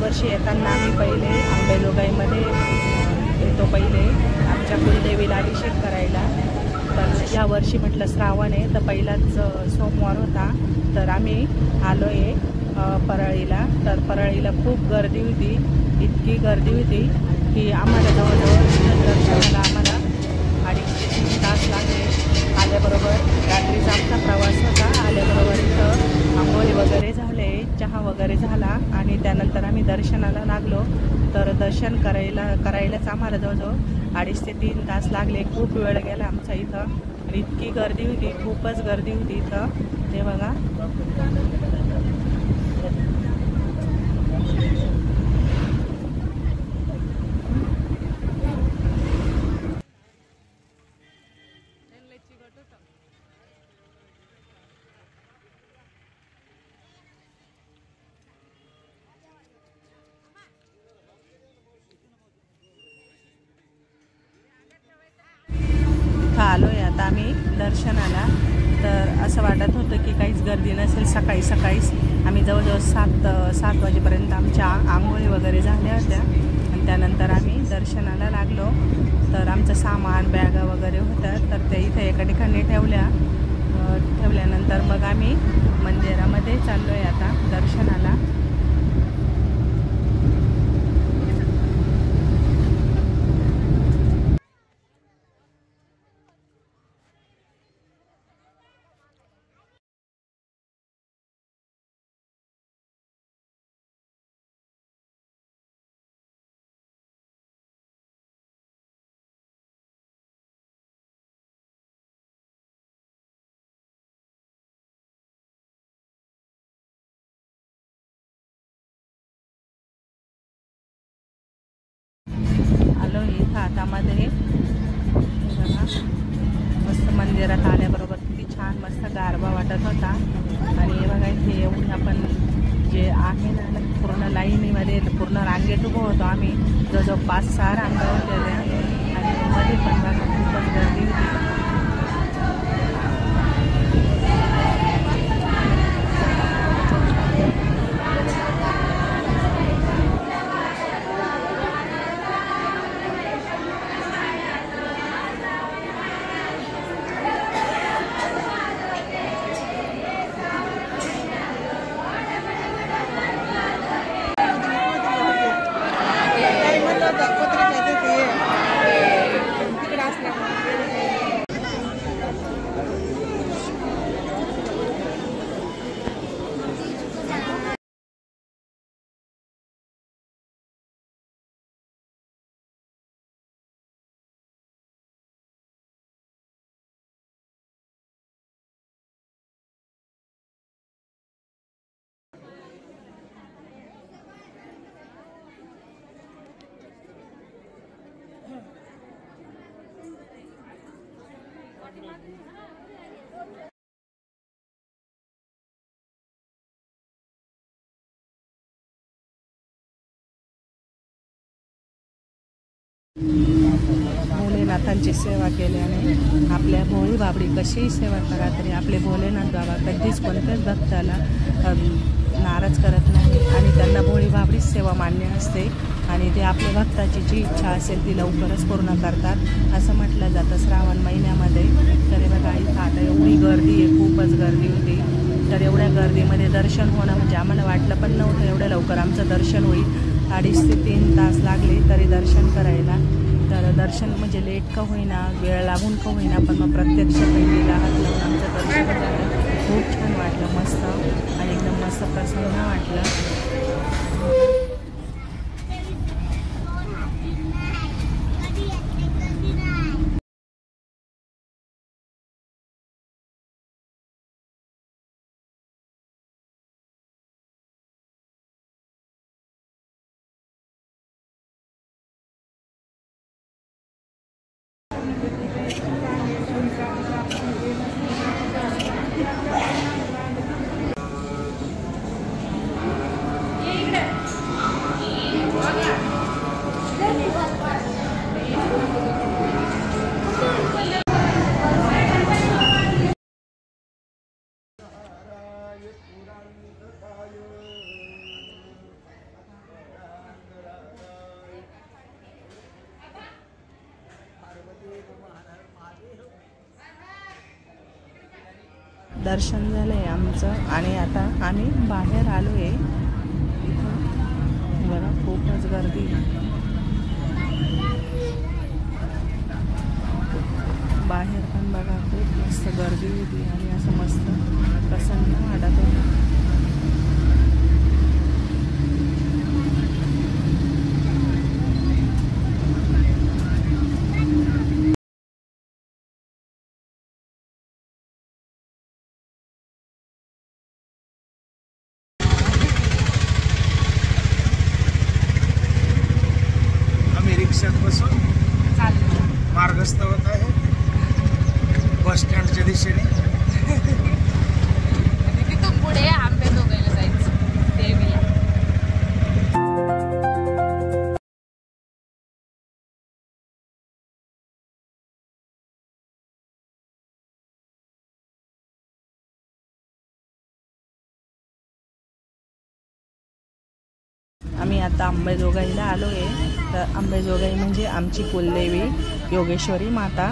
दरवर्षी येताना आम्ही पहिले अंबेजोगाईमध्ये येतो, पहिले आमच्या कुलदेवीला अभिषेक करायला। तर यावर्षी म्हटलं श्रावण आहे तर पहिलाच सोमवार होता, तर आम्ही आलो आहे परळीला। तर परळीला खूप गर्दी होती, इतकी गर्दी होती की आम्हाला जवळजवळ दर्शनाला आम्हाला 2.5 ते 3 तास लागले। आल्याबरोबर रात्रीचा आमचा प्रवास होता, आल्याबरोबर इथं आंघोळी वगैरे झाले, चहा वगैरे झाला आणि त्यानंतर आम्ही दर्शनाला लागलो। तर दर्शन करायलाच आम्हाला जवळजवळ 2.5 ते 3 तास लागले। खूप वेळ गेला आमचा इथं, इतकी गर्दी होती, खूपच गर्दी होती इथं। हे बघा, आलो आहे आता आम्ही दर्शनाला। तर असं वाटत होतं की काहीच गर्दी नसेल। सकाळीच आम्ही जवळजवळ 7 वाजेपर्यंत आमच्या आंघोळी वगैरे झाल्या होत्या आणि त्यानंतर आम्ही दर्शनाला लागलो। तर आमचं सामान बॅगा वगैरे होतं, तर ते इथे एका ठिकाणी ठेवल्यानंतर मग आम्ही मंदिरामध्ये चाललो आहे आता दर्शनाला। आलो इथं आता मध्ये, मस्त मंदिरात आल्याबरोबर किती छान मस्त गारवा वाटत होता। आणि बघा इथे एवढी आपण जे आहे ना पूर्ण लाईनीमध्ये पूर्ण रांगेत उभं होतो आम्ही, जवळजवळ 5-6 रांगा होत्या आणि मध्ये पण बघा खूपच गर्दी होती। भोलेनाथांची सेवा केल्याने आपल्या भोळी बाबडी कशीही सेवा करा तरी आपले भोलेनाथ बाबा कधीच कोणत्याच भक्ताला नाराज करत नाही आणि त्यांना भोळी बाबडीच सेवा मान्य असते आणि ते आपल्या भक्ताची जी इच्छा असेल ती लवकरच पूर्ण करतात असं म्हटलं जातं श्रावण महिन्यामध्ये। तरी बघा इथं आता एवढी गर्दी आहे, खूपच गर्दी होती। तर एवढ्या गर्दीमध्ये दर्शन होणं म्हणजे आम्हाला वाटलं पण नव्हतं एवढ्या लवकर आमचं दर्शन होईल। 2.5 ते 3 तास लागले तरी दर्शन करायला। तर दर्शन म्हणजे लेट का होईना, वेळ लागून का होईना, पण मग प्रत्यक्ष पहिलीला हात लावून आमचं दर्शन झालं। खूप छान वाटलं, मस्त आणि एकदम मस्त प्रसन्न वाटलं। दर्शन झालं आहे आमचं आणि आता आम्ही बाहेर आलो आहे. इथं बघा खूपच गर्दी, बाहेर पण बघा खूप मस्त गर्दी होती आणि असं मस्त प्रसन्न वाटत होतं. रिक्षात बसून मार्गस्थ होत आहे बस स्टँडच्या दिशेने. तिथून पुढे आंबेजोगाईला जायचं देवीला. आम्ही आता अंबेजोगाईला आलो आहे. तर अंबेजोगाई म्हणजे आमची कुलदेवी योगेश्वरी माता.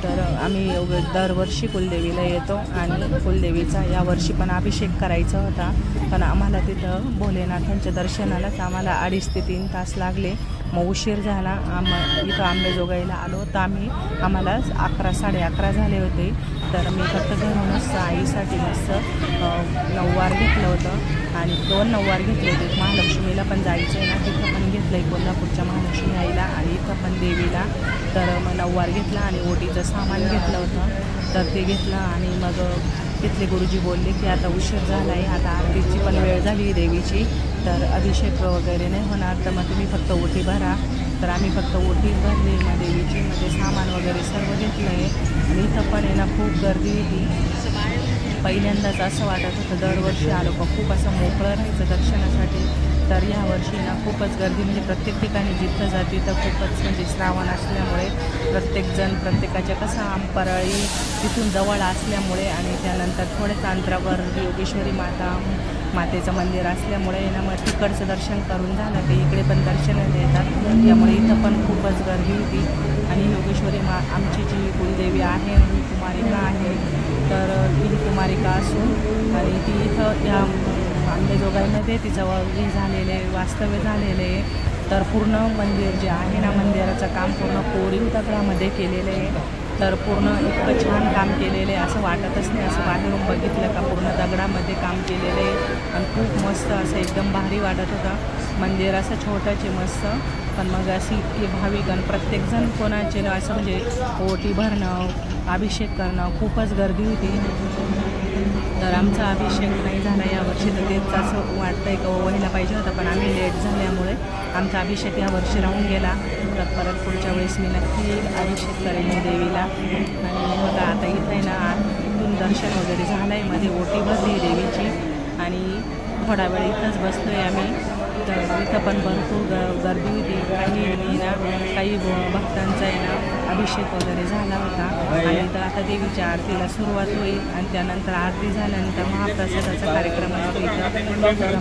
तर आम्ही दरवर्षी कुलदेवीला येतो आणि कुलदेवीचा यावर्षी पण अभिषेक करायचा होता, पण आम्हाला तिथं भोलेनाथांच्या दर्शनालाच आम्हाला 2.5 ते 3 तास लागले. मग उशीर झाला. इथं अंबेजोगाईला आलो तर आम्हाला 11 साडे 11 झाले होते. तर मी फक्त घरूनच आईसाठी मस्त नऊवार घेतलं होतं आणि 2 नऊवार घेतले होते. महालक्ष्मीला पण जायचं आहे ना, तिथं पण घेतलं आहे कोल्हापूरच्या महालक्ष्मी आईला आणि इथं पण देवीला. तर मग नऊवार घेतला आणि ओटीचं सामान घेतलं होतं. तर ते घेतलं आणि मग तिथले गुरुजी बोलले की आता उशीर झाला आहे, आता आरतीची पण वेळ झाली देवीची, तर अभिषेक वगैरे नाही होणार, तर मग तुम्ही फक्त ओटी भरा. तर आम्ही फक्त ओटीच भरली मग देवीची, मध्ये सामान वगैरे सर्व घेतलं आहे. आणि इथं पण आहे ना खूप गर्दी होती. पहिल्यांदाच असं वाटत होतं दरवर्षी आलो का खूप असं मोकळं राहायचं दर्शनासाठी. तर यावर्षी ना खूपच गर्दी, म्हणजे प्रत्येक ठिकाणी जिथं जाते तर खूपच, म्हणजे श्रावण असल्यामुळे प्रत्येकजण प्रत्येकाच्या कसं आंपराळी तिथून जवळ असल्यामुळे आणि त्यानंतर थोड्याच अंतरावर योगेश्वरी मातेचं मंदिर असल्यामुळे ना मग तिकडचं दर्शन करून झालं की इकडे पण दर्शनाला येतात. त्यामुळे इथं पण खूपच गर्दी होती. आणि योगेश्वरी आमची जी कुलदेवी आहे ही कुमारिका आहे. तर ती कुमारिका असून आणि ती इथं या अंबेजोगाईमध्ये तिचं हे झालेले वास्तव्य झालेले. तर पूर्ण मंदिर जे आहे ना, मंदिराचं काम पूर्ण कोरीव दगडामध्ये केलेलं आहे. तर पूर्ण इतकं छान काम केलेलं आहे असं वाटतच नाही. असं बाहेरून बघितलं का पूर्ण दगडामध्ये काम केलेलं आहे आणि खूप मस्त असं एकदम भारी वाटत होतं. मंदिर असं छोटंच आहे मस्त, पण मग अशी इतकी भाविक आणि प्रत्येकजण कोणाचे असं म्हणजे ओटी भरणं, अभिषेक करणं, खूपच गर्दी होती. तर आमचा अभिषेक नाही झाला यावर्षी, तर तेच असं वाटतंय का व्हायला पाहिजे होता, पण आम्ही लेट झाल्यामुळे आमचा अभिषेक यावर्षी राहून गेला. तर परत पुढच्या वेळेस मी नक्की अभिषेक करेन देवीला. आणि बघा आता इथं आहे ना, इथून दर्शन वगैरे झालं आहे, मध्ये ओटी भरली देवीची आणि थोडा वेळ इथंच बसलो आहे आम्ही. तर इथं पण भरपूर गर्दी होती. काही भक्तांचा आहे ना अभिषेक वगैरे झाला होता आणि तर आता देवीच्या आरतीला सुरुवात होईल आणि त्यानंतर आरती झाल्यानंतर महाप्रसादाचा कार्यक्रम असतो इथं. तर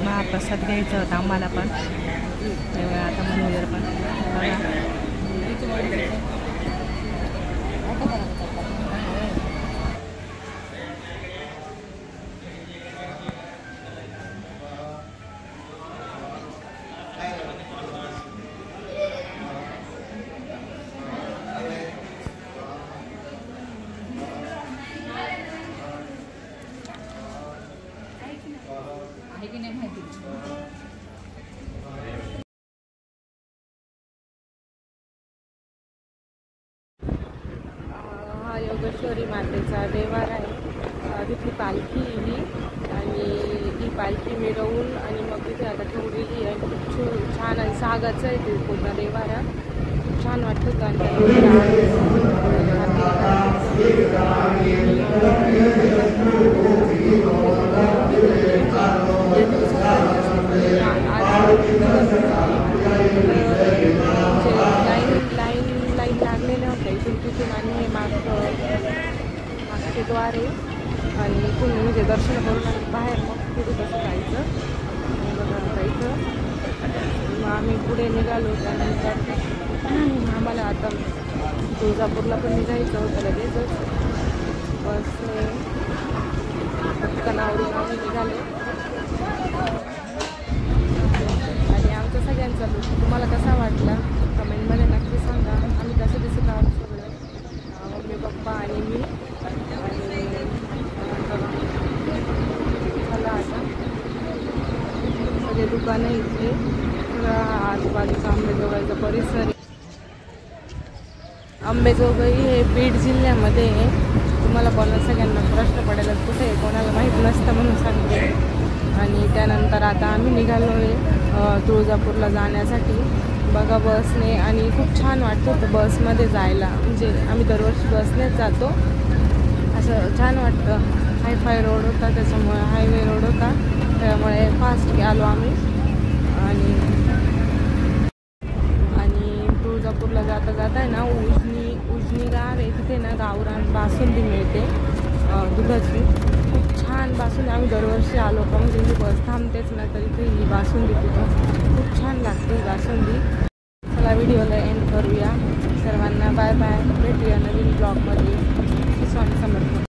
महाप्रसाद घ्यायचा होता आम्हाला पण. आता मंदिर पण आहे की नाही माहिती. हा योगेश्वरी मातेचा देवार आहे. तिथली पालखी ही आणि ही पालखी मिरवून आणि मग तिथे आता ठेवलेली आहे. खूप छान आणि सागाचं आहे ते पूर्ण देवारा. खूप छान वाटतं. लाईन लागलेल्या होत्या इथून तिथून आणि हे मागचे द्वार आहे आणि इथून म्हणजे दर्शन करून बाहेर मग पुढे कसं जायचं. बघा आता इथं मग आम्ही पुढे निघालो. त्यानंतर आम्हाला आता तुळजापूरला पण निघायचं होतं लगेचच. बसने पटकनावरून आम्ही निघालो. आणि आमचा सगळ्यांचा लुक तुम्हाला कसा वाटला कमेंटमध्ये नक्की सांगा. आम्ही कसं दिसत आहोत सगळं, मम्मी पप्पा आणि मी. आणि चला आता सगळे दुकानं इथले सगळं आजूबाजूचा अंबेजोगाईचा परिसर आहे. अंबेजोगाई हे बीड जिल्ह्यामध्ये आहे. तुम्हाला कोणाला सगळ्यांना प्रश्न पडेल कुठे आहे, कोणाला माहीत नसतं म्हणून सांगते. आणि त्यानंतर आता आम्ही निघालो आहे तुळजापूरला जाण्यासाठी बघा बसने. आणि खूप छान वाटतं होतं बसमध्ये जायला, म्हणजे आम्ही दरवर्षी बसनेच जातो. असं छान वाटतं. हायफाय रोड होता, त्याच्यामुळे हायवे रोड होता, त्यामुळे फास्ट आलो आम्ही. आणि तुळजापूरला जाता जाता आहे ना उजनी गाव आहे, तिथे ना गावरान बासुंदी मिळते दुधाची. खूप छान बासुंदी. आम्ही दरवर्षी आलो का म्हणजे ही बस थांबतेच ना, तरी ती ही बासुंदी तिथं खूप छान लागते ही बासुंदी. चला व्हिडिओला एंड करूया. सर्वांना बाय बाय. भेटूया नवीन ब्लॉगमध्ये.